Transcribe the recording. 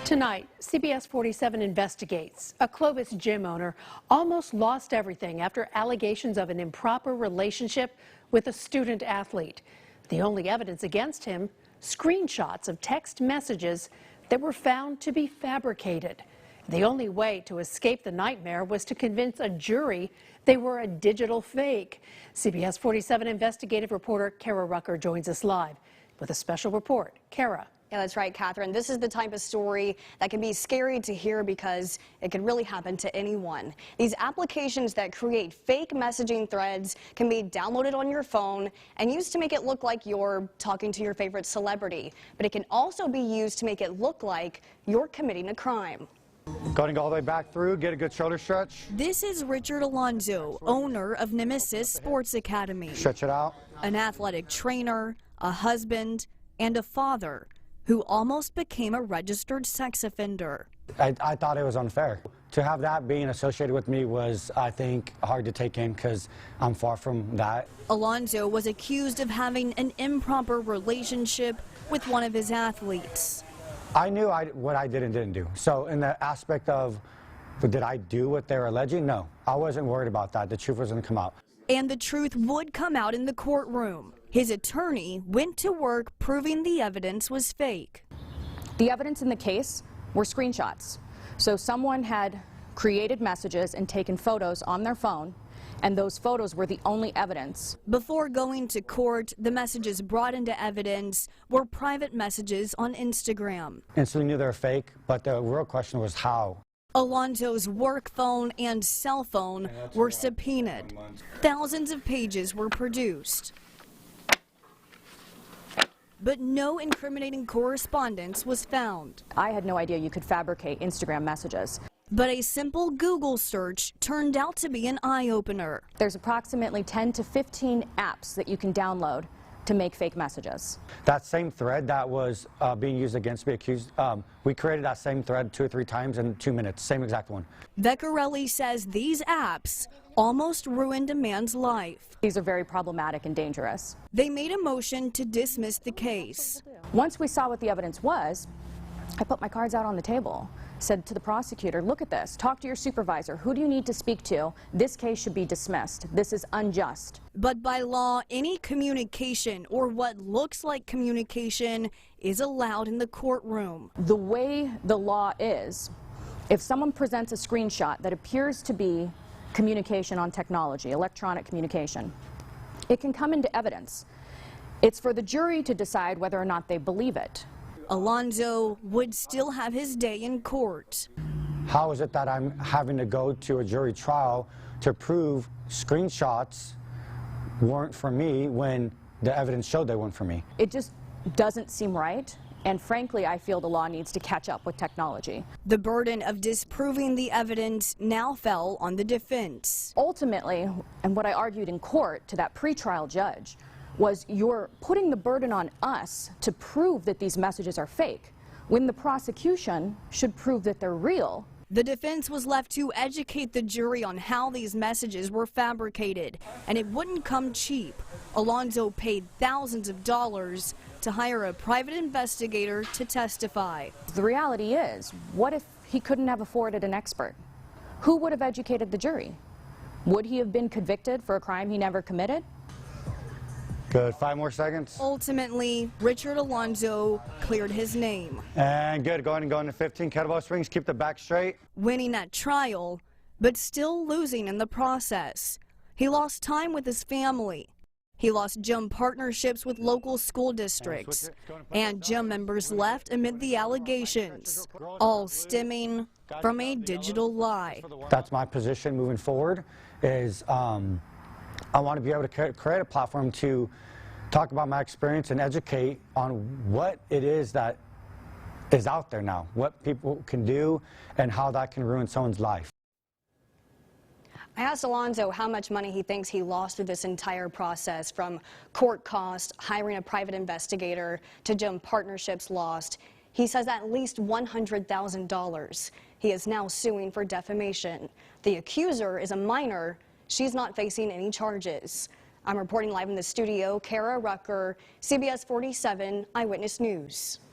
Tonight, CBS47 Investigates. A Clovis gym owner almost lost everything after allegations of an improper relationship with a student athlete. The only evidence against him, screenshots of text messages that were found to be fabricated. The only way to escape the nightmare was to convince a jury they were a digital fake. CBS47 investigative reporter Kara Rucker joins us live with a special report. Kara. Yeah, that's right, Catherine. This is the type of story that can be scary to hear because it can really happen to anyone. These applications that create fake messaging threads can be downloaded on your phone and used to make it look like you're talking to your favorite celebrity. But it can also be used to make it look like you're committing a crime. Going all the way back through, get a good shoulder stretch. This is Richard Alonzo, owner of Nemesis Sports Academy. Stretch it out. An athletic trainer, a husband, and a father who almost became a registered sex offender. I thought it was unfair. To have that being associated with me was, I think, hard to take in because I'm far from that. Alonzo was accused of having an improper relationship with one of his athletes. I knew what I did and didn't do. So in the aspect of, did I do what they're alleging? No, I wasn't worried about that. The truth was going to come out. And the truth would come out in the courtroom. His attorney went to work proving the evidence was fake. The evidence in the case were screenshots. So someone had created messages and taken photos on their phone, and those photos were the only evidence. Before going to court, the messages brought into evidence were private messages on Instagram. Instantly knew they were fake, but the real question was how. Alonzo's work phone and cell phone were subpoenaed. Thousands of pages were produced. But no incriminating correspondence was found. I had no idea you could fabricate Instagram messages. But a simple Google search turned out to be an eye-opener. There's approximately 10 to 15 apps that you can download to make fake messages. That same thread that was being used against me, we created that same thread 2 or 3 times in 2 minutes, same exact one. Vecchiarelli says these apps almost ruined a man's life. These are very problematic and dangerous. They made a motion to dismiss the case. Once we saw what the evidence was, I put my cards out on the table, said to the prosecutor, look at this, talk to your supervisor. Who do you need to speak to? This case should be dismissed. This is unjust. But by law, any communication or what looks like communication is allowed in the courtroom. The way the law is, if someone presents a screenshot that appears to be communication on technology, electronic communication, it can come into evidence. It's for the jury to decide whether or not they believe it. Alonzo would still have his day in court. How is it that I'm having to go to a jury trial to prove screenshots weren't for me when the evidence showed they weren't for me? It just doesn't seem right. And frankly, I feel the law needs to catch up with technology. The burden of disproving the evidence now fell on the defense. Ultimately, and what I argued in court to that pretrial judge, was you're putting the burden on us to prove that these messages are fake, when the prosecution should prove that they're real. The defense was left to educate the jury on how these messages were fabricated, and it wouldn't come cheap. Alonzo paid thousands of dollars to hire a private investigator to testify. The reality is, what if he couldn't have afforded an expert? Who would have educated the jury? Would he have been convicted for a crime he never committed? Good, 5 more seconds. Ultimately, Richard Alonzo cleared his name. And good, going to 15 kettlebell swings, keep the back straight. Winning at trial, but still losing in the process. He lost time with his family. He lost gym partnerships with local school districts. And gym members left amid the allegations, all stemming from a digital lie. That's my position moving forward, is I want to be able to create a platform to talk about my experience and educate on what it is that is out there now, what people can do, and how that can ruin someone's life. I asked Alonzo how much money he thinks he lost through this entire process, from court costs, hiring a private investigator, to gym partnerships lost. He says at least $100,000. He is now suing for defamation. The accuser is a minor. She's not facing any charges. I'm reporting live in the studio, Kara Rucker, CBS 47 Eyewitness News.